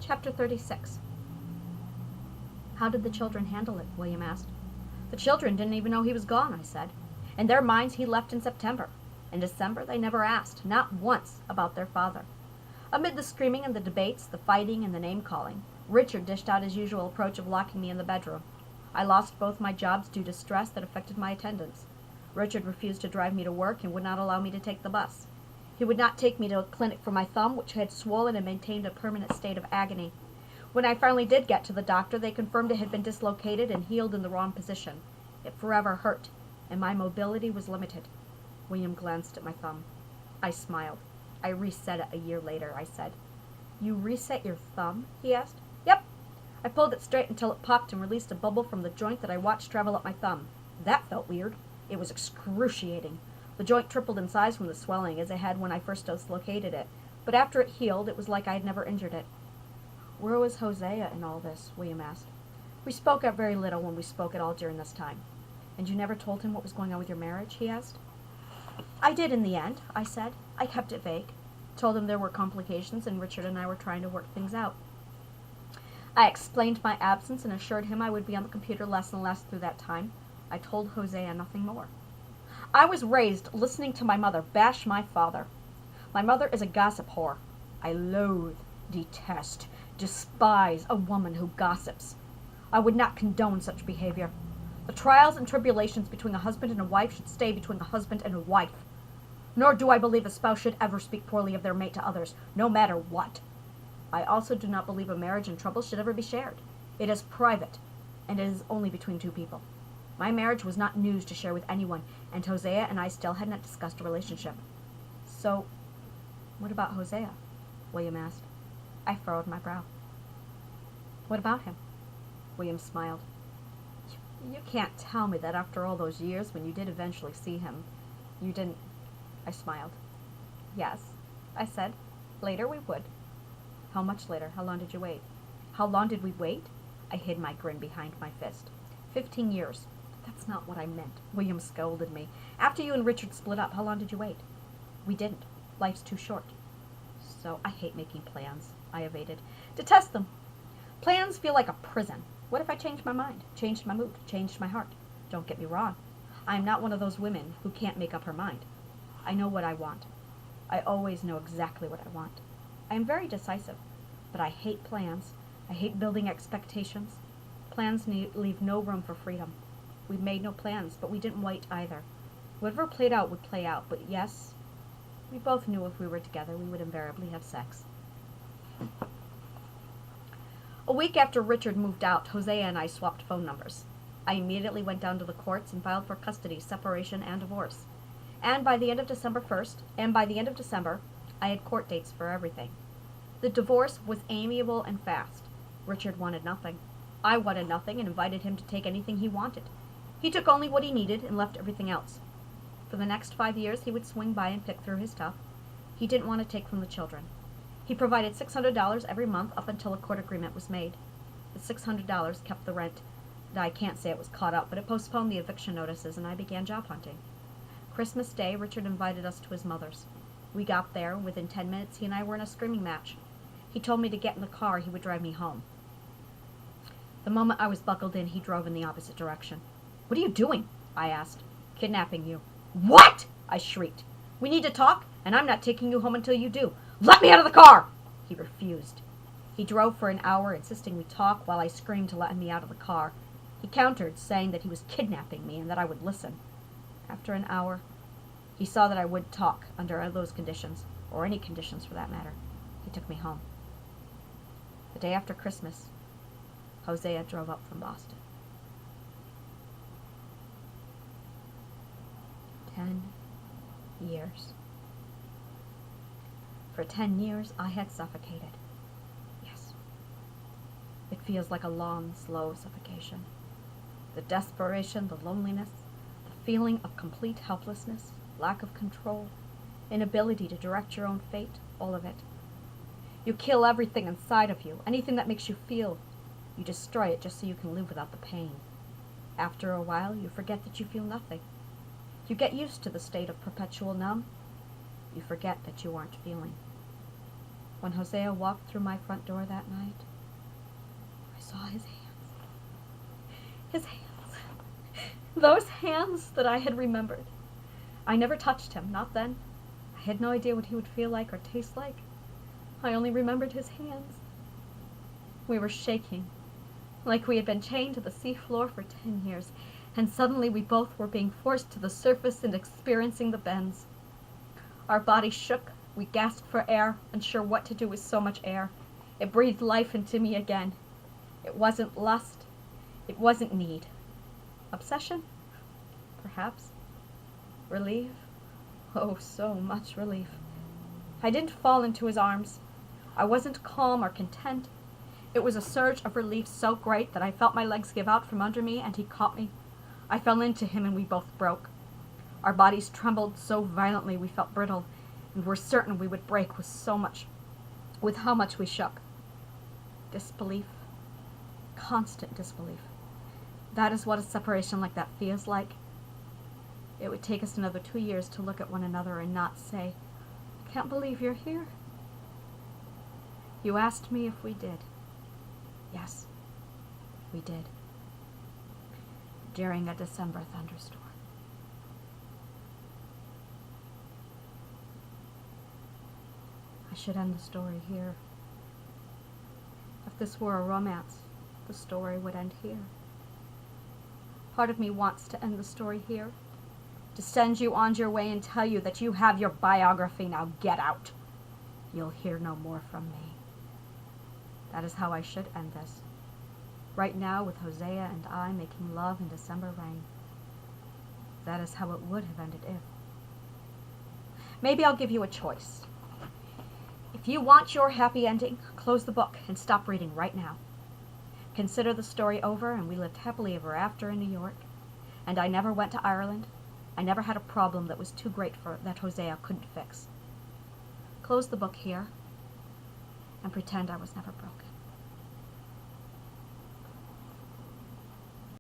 Chapter 36. How did the children handle it? William asked. The children didn't even know he was gone, I said. In their minds, he left in September. In December, they never asked, not once, about their father. Amid the screaming and the debates, the fighting and the name-calling, Richard dished out his usual approach of locking me in the bedroom. I lost both my jobs due to stress that affected my attendance. Richard refused to drive me to work and would not allow me to take the bus. He would not take me to a clinic for my thumb, which had swollen and maintained a permanent state of agony. When I finally did get to the doctor, they confirmed it had been dislocated and healed in the wrong position. It forever hurt, and my mobility was limited. William glanced at my thumb. I smiled. I reset it a year later, I said. You reset your thumb? He asked. Yep. I pulled it straight until it popped and released a bubble from the joint that I watched travel up my thumb. That felt weird. It was excruciating. The joint tripled in size from the swelling as it had when I first dislocated it, but after it healed, it was like I had never injured it. Where was Hosea in all this? William asked. We spoke up very little when we spoke at all during this time. And you never told him what was going on with your marriage? He asked. I did in the end, I said. I kept it vague. Told him there were complications and Richard and I were trying to work things out. I explained my absence and assured him I would be on the computer less and less through that time. I told Hosea nothing more. I was raised listening to my mother bash my father. My mother is a gossip whore. I loathe, detest, despise a woman who gossips. I would not condone such behavior. The trials and tribulations between a husband and a wife should stay between a husband and a wife. Nor do I believe a spouse should ever speak poorly of their mate to others, no matter what. I also do not believe a marriage and trouble should ever be shared. It is private, and it is only between two people. My marriage was not news to share with anyone, and Hosea and I still had not discussed a relationship. So, what about Hosea? William asked. I furrowed my brow. What about him? William smiled. You can't tell me that after all those years, when you did eventually see him, you didn't... I smiled. Yes, I said. Later we would. How much later? How long did you wait? How long did we wait? I hid my grin behind my fist. 15 years. That's not what I meant. William scolded me. After you and Richard split up, how long did you wait? We didn't. Life's too short. So I hate making plans, I evaded. Detest them. Plans feel like a prison. What if I changed my mind, changed my mood, changed my heart? Don't get me wrong. I am not one of those women who can't make up her mind. I know what I want. I always know exactly what I want. I am very decisive, but I hate plans. I hate building expectations. Plans leave no room for freedom. We made no plans, but we didn't wait either. Whatever played out would play out, but yes, we both knew if we were together, we would invariably have sex. A week after Richard moved out, Hosea and I swapped phone numbers. I immediately went down to the courts and filed for custody, separation, and divorce. And by the end of December, I had court dates for everything. The divorce was amiable and fast. Richard wanted nothing. I wanted nothing and invited him to take anything he wanted. He took only what he needed and left everything else. For the next 5 years, he would swing by and pick through his stuff. He didn't want to take from the children. He provided $600 every month up until a court agreement was made. The $600 kept the rent. I can't say it was caught up, but it postponed the eviction notices, and I began job hunting. Christmas Day, Richard invited us to his mother's. We got there, and within 10 minutes, he and I were in a screaming match. He told me to get in the car, he would drive me home. The moment I was buckled in, he drove in the opposite direction. What are you doing? I asked. Kidnapping you. What? I shrieked. We need to talk, and I'm not taking you home until you do. Let me out of the car! He refused. He drove for an hour, insisting we talk, while I screamed to let me out of the car. He countered, saying that he was kidnapping me and that I would listen. After an hour, he saw that I would talk under those conditions, or any conditions for that matter. He took me home. The day after Christmas, Hosea drove up from Boston. 10 years. For 10 years, I had suffocated. Yes. It feels like a long, slow suffocation. The desperation, the loneliness, the feeling of complete helplessness, lack of control, inability to direct your own fate, all of it. You kill everything inside of you, anything that makes you feel. You destroy it just so you can live without the pain. After a while, you forget that you feel nothing. You get used to the state of perpetual numb. You forget that you aren't feeling. When Hosea walked through my front door that night, I saw his hands. His hands. Those hands that I had remembered. I never touched him, not then. I had no idea what he would feel like or taste like. I only remembered his hands. We were shaking, like we had been chained to the seafloor for 10 years, and suddenly we both were being forced to the surface and experiencing the bends. Our bodies shook, we gasped for air, unsure what to do with so much air. It breathed life into me again. It wasn't lust, it wasn't need. Obsession? Perhaps. Relief? Oh, so much relief. I didn't fall into his arms. I wasn't calm or content. It was a surge of relief so great that I felt my legs give out from under me, and he caught me. I fell into him, and we both broke. Our bodies trembled so violently we felt brittle, and were certain we would break with how much we shook. Disbelief. Constant disbelief. That is what a separation like that feels like. It would take us another 2 years to look at one another and not say, "I can't believe you're here." You asked me if we did. Yes, we did. During a December thunderstorm. I should end the story here. If this were a romance, the story would end here. Part of me wants to end the story here, to send you on your way and tell you that you have your biography, now get out. You'll hear no more from me. That is how I should end this. Right now, with Hosea and I making love in December rain. That is how it would have ended if. Maybe I'll give you a choice. If you want your happy ending, close the book and stop reading right now. Consider the story over, and we lived happily ever after in New York. And I never went to Ireland. I never had a problem that was too great for that Hosea couldn't fix. Close the book here and pretend I was never broken.